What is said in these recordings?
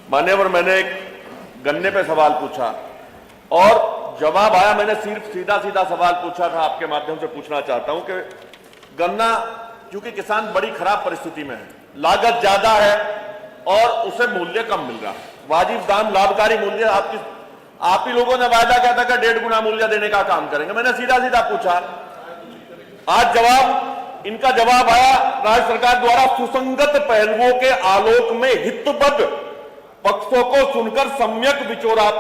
मान्यवर, मैंने एक गन्ने पे सवाल पूछा और जवाब आया। मैंने सिर्फ सीधा सीधा सवाल पूछा था, आपके माध्यम से पूछना चाहता हूं कि गन्ना, क्योंकि किसान बड़ी खराब परिस्थिति में है, लागत ज्यादा है और उसे मूल्य कम मिल रहा है, वाजिब दाम, लाभकारी मूल्य। आप ही लोगों ने वायदा किया था कि 1.5 गुना मूल्य देने का काम करेंगे। मैंने सीधा सीधा पूछा, आज इनका जवाब आया राज्य सरकार द्वारा सुसंगत पहलुओं के आलोक में हितबद्ध पक्षों को सुनकर सम्यक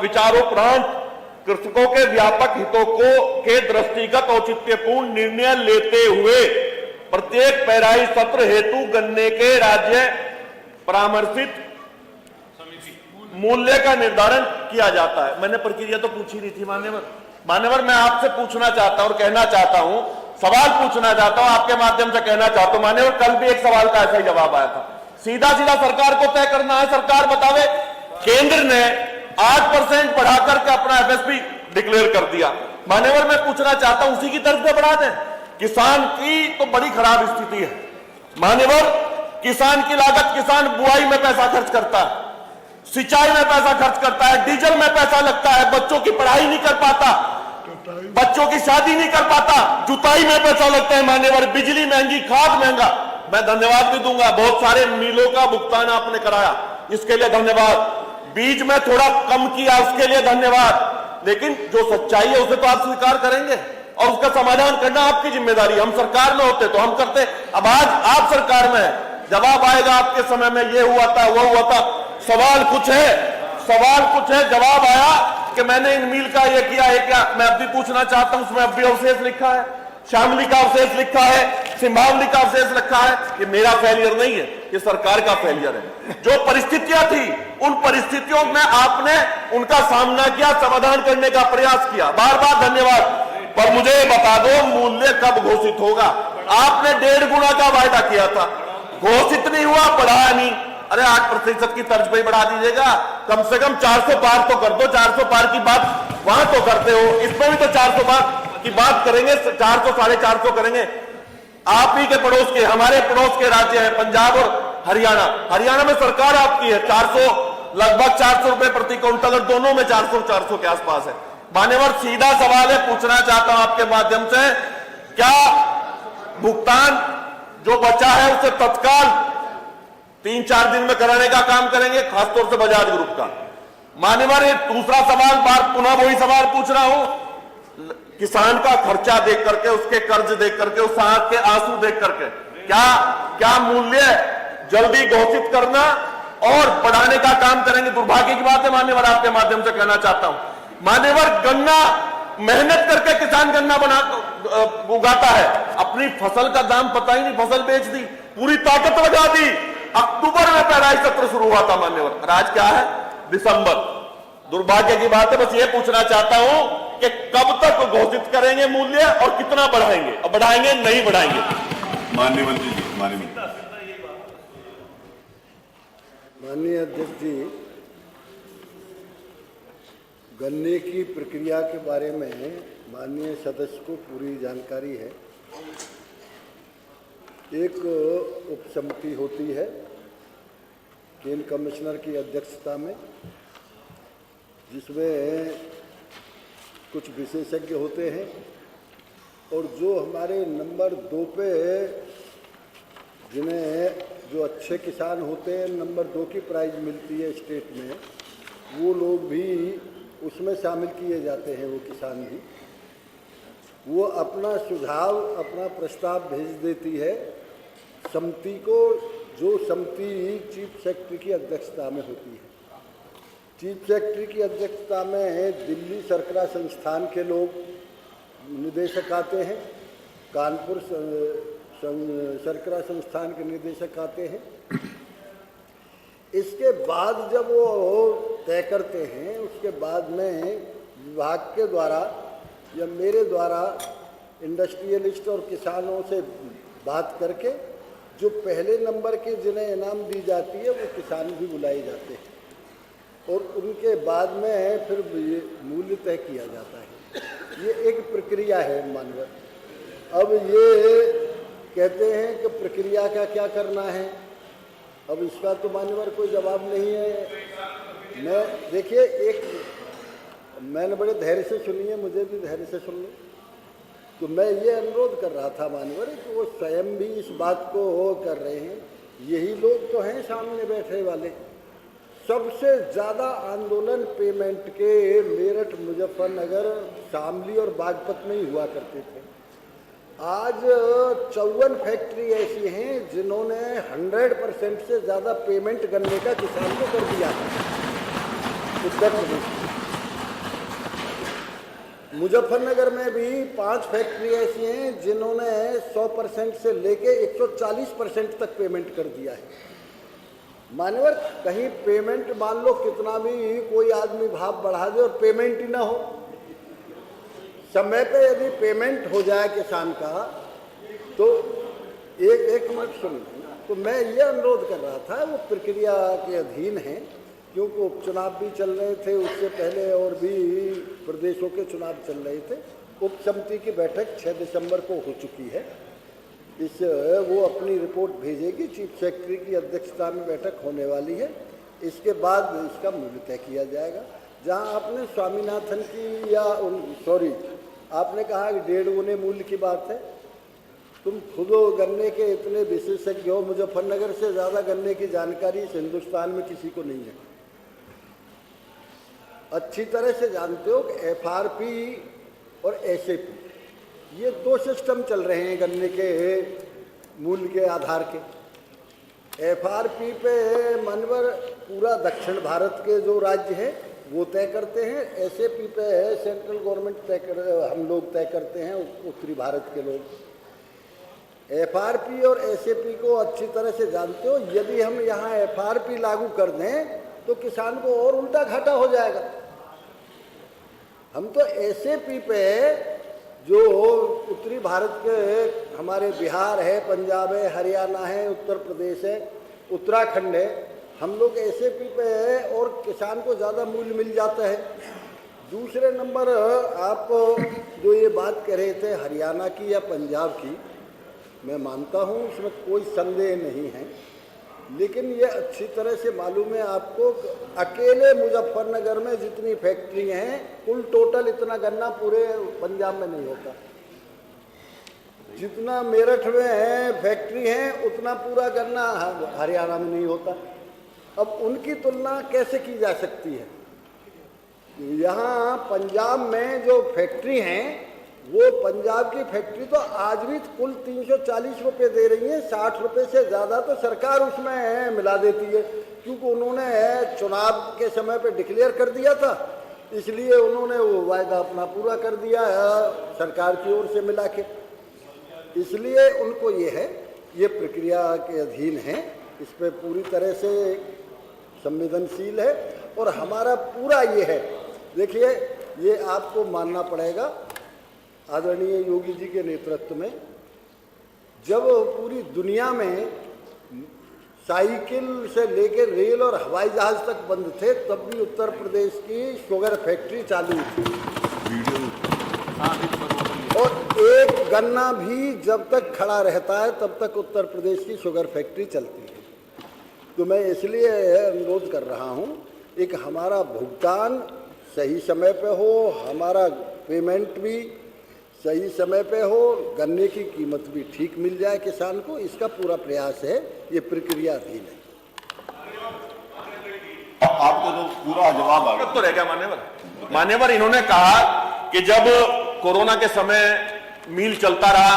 विचारोपरांत कृषकों के व्यापक हितों के दृष्टिगत औचित्यपूर्ण निर्णय लेते हुए प्रत्येक पेराई सत्र हेतु गन्ने के राज्य परामर्शित मूल्य का निर्धारण किया जाता है। मैंने प्रक्रिया तो पूछी नहीं थी मान्यवर, मैं आपसे पूछना चाहता हूं और कहना चाहता हूं, सवाल पूछना चाहता हूं, आपके माध्यम से कहना चाहता हूं। मान्यवर, कल भी एक सवाल का ऐसा ही जवाब आया था। सीधा सीधा सरकार को तय करना है, सरकार बतावे। केंद्र ने 8% बढ़ा करके अपना एफएसपी डिक्लेयर कर दिया। मान्यवर, मैं पूछना चाहता हूं, उसी की तरफ से बढ़ा दें। किसान की तो बड़ी खराब स्थिति है मान्यवर। किसान की लागत, किसान बुआई में पैसा खर्च करता है, सिंचाई में पैसा खर्च करता है, डीजल में पैसा लगता है, बच्चों की पढ़ाई नहीं कर पाता, बच्चों की शादी नहीं कर पाता, जुताई में पैसा लगता है मान्यवर, बिजली महंगी, खाद महंगा। मैं धन्यवाद भी दूंगा, बहुत सारे मिलों का भुगतान आपने कराया, इसके लिए धन्यवाद। बीज में थोड़ा कम किया, उसके लिए धन्यवाद। लेकिन जो सच्चाई है उसे तो आप स्वीकार करेंगे और उसका समाधान करना आपकी जिम्मेदारी। हम सरकार में होते तो हम करते, अब आज आप सरकार में है, जवाब आएगा आपके समय में ये हुआ था, वो हुआ था। सवाल कुछ है, जवाब आया कि मैंने इन मिल का ये किया है क्या। मैं अब भी पूछना चाहता हूं, उसमें अब भी अवशेष लिखा है, शामली का अवशेष लिखा है, सिंभावली का अवशेष लिखा है। ये मेरा फेलियर नहीं है, ये सरकार का फेलियर है। जो परिस्थितियां थी उन परिस्थितियों में आपने उनका सामना किया, समाधान करने का प्रयास किया, बार बार धन्यवाद। पर मुझे बता दो, मूल्य कब घोषित होगा? आपने 1.5 गुना का वायदा किया था, घोषित नहीं हुआ, बढ़ाया नहीं। अरे 8% की तर्ज पे ही बढ़ा दीजिएगा, कम से कम 400 पार तो कर दो। 400 पार की बात वहां तो करते हो, इसमें भी तो 400 पार की बात करेंगे, 400 450 करेंगे। आप ही के पड़ोस के, हमारे पड़ोस के राज्य हैं पंजाब और हरियाणा में सरकार आपकी है, 400 लगभग 400 रुपए प्रति क्विंटल, और दोनों में 400 के आसपास है। मान्यवर, सीधा सवाल है, पूछना चाहता हूं आपके माध्यम से, क्या भुगतान जो बचा है उसे तत्काल 3-4 दिन में कराने का काम करेंगे, खासतौर से बजाज ग्रुप का? मान्यवर, दूसरा सवाल, पुनः वही सवाल पूछ रहा हूं, किसान का खर्चा देख करके, उसके कर्ज देख करके, उस आंख के आंसू देख करके, क्या मूल्य जल्दी घोषित करना और बढ़ाने का काम करेंगे? दुर्भाग्य की बात है मान्यवर, आपके माध्यम से कहना चाहता हूं। मान्यवर, गन्ना मेहनत करके किसान गन्ना उगाता है, अपनी फसल का दाम पता ही नहीं, फसल बेच दी, पूरी ताकत लगा दी। अक्टूबर में पेराई सत्र शुरू हुआ था मान्यवर, आज क्या है? दिसंबर। दुर्भाग्य की बात है। बस ये पूछना चाहता हूं कि कब तक घोषित करेंगे मूल्य और कितना बढ़ाएंगे, और बढ़ाएंगे नहीं बढ़ाएंगे? माननीय मंत्री जी, माननीय अध्यक्ष जी, गन्ने की प्रक्रिया के बारे में माननीय सदस्य को पूरी जानकारी है। एक उप समिति होती है केंद्र कमिश्नर की अध्यक्षता में, जिसमें कुछ विशेषज्ञ होते हैं, और जो हमारे नंबर 2 पे जिन्हें जो अच्छे किसान होते हैं, नंबर 2 की प्राइज मिलती है स्टेट में, वो लोग भी उसमें शामिल किए जाते हैं। वो किसान भी वो अपना सुझाव, अपना प्रस्ताव भेज देती है समिति को, जो समिति चीफ सेक्रेटरी की अध्यक्षता में होती है। चीफ सेक्रेटरी की अध्यक्षता में दिल्ली शर्करा संस्थान के लोग निदेशक आते हैं, कानपुर शर्करा संस्थान के निदेशक आते हैं। इसके बाद जब वो तय करते हैं, उसके बाद में विभाग के द्वारा या मेरे द्वारा इंडस्ट्रियलिस्ट और किसानों से बात करके जो पहले नंबर के जिन्हें इनाम दी जाती है वो किसान भी बुलाए जाते हैं, और उनके बाद में फिर ये मूल्य तय किया जाता है। ये एक प्रक्रिया है मानवर। अब ये कहते हैं कि प्रक्रिया का क्या करना है, अब इसका तो मान्यवर कोई जवाब नहीं है। मैं देखिए मैंने बड़े धैर्य से सुनी है, मुझे भी धैर्य से सुन लो। तो मैं ये अनुरोध कर रहा था मानवर कि वो स्वयं भी इस बात को कर रहे हैं। यही लोग तो हैं सामने बैठे वाले। सबसे ज़्यादा आंदोलन पेमेंट के मेरठ, मुजफ्फरनगर, शामली और बागपत में ही हुआ करते थे। आज 54 फैक्ट्री ऐसी हैं जिन्होंने 100% से ज़्यादा पेमेंट गन्ने का किसान को कर दिया है उत्तर प्रदेश। मुजफ्फरनगर में भी 5 फैक्ट्री ऐसी हैं जिन्होंने 100% से लेके 140% तक पेमेंट कर दिया है। मान्यवर, कहीं पेमेंट मान लो कितना भी कोई आदमी भाव बढ़ा दे और पेमेंट ही ना हो। समय पे यदि पेमेंट हो जाए किसान का तो एक मिनट सुन। तो मैं ये अनुरोध कर रहा था, वो प्रक्रिया के अधीन है क्योंकि उपचुनाव भी चल रहे थे, उससे पहले और भी प्रदेशों के चुनाव चल रहे थे। उप समिति की बैठक 6 दिसंबर को हो चुकी है। वो अपनी रिपोर्ट भेजेगी, चीफ सेक्रेटरी की अध्यक्षता में बैठक होने वाली है। इसके बाद इसका मूल्य तय किया जाएगा। जहां आपने स्वामीनाथन की आपने कहा कि 1.5 गुने मूल्य की बात है। तुम खुद गन्ने के इतने विशेषज्ञ हो, मुजफ्फरनगर से ज़्यादा गन्ने की जानकारी इस हिंदुस्तान में किसी को नहीं है। अच्छी तरह से जानते हो कि FRP और SAP ये 2 सिस्टम चल रहे हैं गन्ने के मूल्य के आधार के। FRP पे मनवर पूरा दक्षिण भारत के जो राज्य हैं वो तय करते हैं। SAP पे सेंट्रल गवर्नमेंट हम लोग तय करते हैं, उत्तरी भारत के लोग। FRP और SAP को अच्छी तरह से जानते हो। यदि हम यहाँ FRP लागू कर दें तो किसान को और उल्टा घाटा हो जाएगा। हम तो SAP पे जो उत्तरी भारत के हमारे बिहार है, पंजाब है, हरियाणा है, उत्तर प्रदेश है, उत्तराखंड है, हम लोग SAP पे है और किसान को ज़्यादा मूल्य मिल जाता है। दूसरे नंबर, आप जो ये बात कह रहे थे हरियाणा की या पंजाब की, मैं मानता हूँ उसमें कोई संदेह नहीं है, लेकिन ये अच्छी तरह से मालूम है आपको, अकेले मुजफ्फरनगर में जितनी फैक्ट्री हैं कुल टोटल इतना गन्ना पूरे पंजाब में नहीं होता। जितना मेरठ में है फैक्ट्री है उतना पूरा गन्ना हरियाणा में नहीं होता। अब उनकी तुलना कैसे की जा सकती है? यहाँ पंजाब में जो फैक्ट्री हैं वो पंजाब की फैक्ट्री तो आज भी कुल 340 रुपये दे रही है। 60 रुपये से ज़्यादा तो सरकार उसमें मिला देती है, क्योंकि उन्होंने चुनाव के समय पे डिक्लेयर कर दिया था, इसलिए उन्होंने वो वायदा अपना पूरा कर दिया सरकार की ओर से मिला के। इसलिए उनको ये है, ये प्रक्रिया के अधीन है, इस पर पूरी तरह से संवेदनशील है। और हमारा पूरा ये है, देखिए ये आपको मानना पड़ेगा आदरणीय योगी जी के नेतृत्व में, जब पूरी दुनिया में साइकिल से लेकर रेल और हवाई जहाज तक बंद थे, तब भी उत्तर प्रदेश की शुगर फैक्ट्री चालू थी। और एक गन्ना भी जब तक खड़ा रहता है तब तक उत्तर प्रदेश की शुगर फैक्ट्री चलती है। तो मैं इसलिए अनुरोध कर रहा हूँ, एक हमारा भुगतान सही समय पे हो, हमारा पेमेंट भी सही समय पे हो, गन्ने की कीमत भी ठीक मिल जाए किसान को, इसका पूरा प्रयास है। ये प्रक्रिया अधीन है। आपको तो पूरा जवाब आ गया। तो रह गया मान्यवर इन्होंने कहा कि जब कोरोना के समय मील चलता रहा,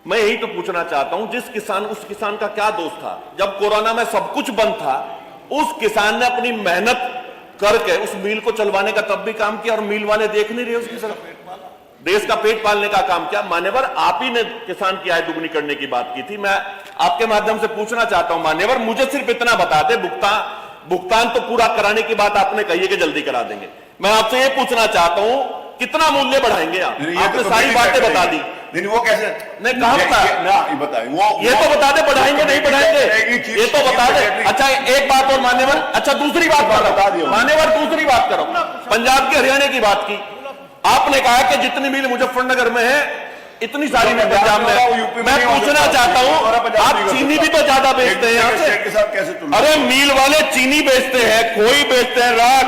मैं यही तो पूछना चाहता हूं, उस किसान का क्या दोष था? जब कोरोना में सब कुछ बंद था, उस किसान ने अपनी मेहनत करके उस मील को चलवाने का तब भी काम किया, और मील वाले देख नहीं रहे उसकी तरफ। देश का पेट पालने का काम किया। मान्यवर, आप ही ने किसान की आय दुगनी करने की बात की थी। मैं आपके माध्यम से पूछना चाहता हूं मान्यवर, मुझे सिर्फ इतना बता दे, भुगतान तो पूरा कराने की बात आपने कही है कि जल्दी करा देंगे। मैं आपसे ये पूछना चाहता हूं, कितना मूल्य बढ़ाएंगे आप? आपने सारी बातें बता दी। नहीं, वो कैसे? नहीं, कहा बताए ये तो बता दे, बढ़ाएंगे नहीं बढ़ाएंगे ये तो बता दे। अच्छा, एक बात और मान्यवर, अच्छा दूसरी बात बता दियो मान्यवर, दूसरी बात करो। पंजाब के हरियाणा की बात की आपने, कहा कि जितनी मील मुजफ्फरनगर में है इतनी सारी पंजाब पंजाब में हो, में यूपी में मैं नहीं हो पूछना सकता। चाहता हमारा हूं, पंजाब आप नहीं कर चीनी सकता। भी तो ज्यादा बेचते हैं यहाँ से। स्टेट के साथ कैसे तुलना? अरे मिल वाले चीनी बेचते हैं, खोई बेचते हैं, राख,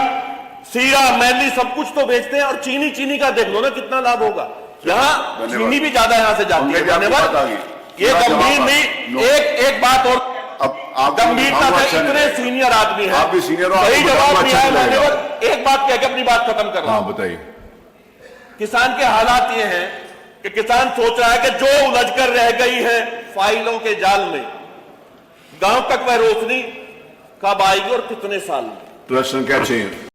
सीरा, मैली सब कुछ तो बेचते हैं, और चीनी का देख लो ना कितना लाभ होगा। यहाँ धन्यवाद। चीनी भी ज्यादा यहाँ से जाती है। पंकज, आपकी धन्यवाद। बात आ गई। ये पूरा गंभीर जवाब नहीं, नो। एक बात और अब आप गंभीरता से, अच्छा इतने नहीं। सीनियर आदमी है, आप भी सीनियर हो, सही आपको जवाब बताऊंगा, दिया अच्छा है नहीं लगेगा। मान्यवर। एक बात कह के अपनी बात खत्म कर रहा हूं। हाँ बताइए। किसान के हालात ये हैं कि किसान सोच रहा है कि जो उलझ कर रह गई है फाइलों के जाल में, गांव तक वह रोशनी कब आएगी और कितने साल में। प्रश्न क्या चाहिए?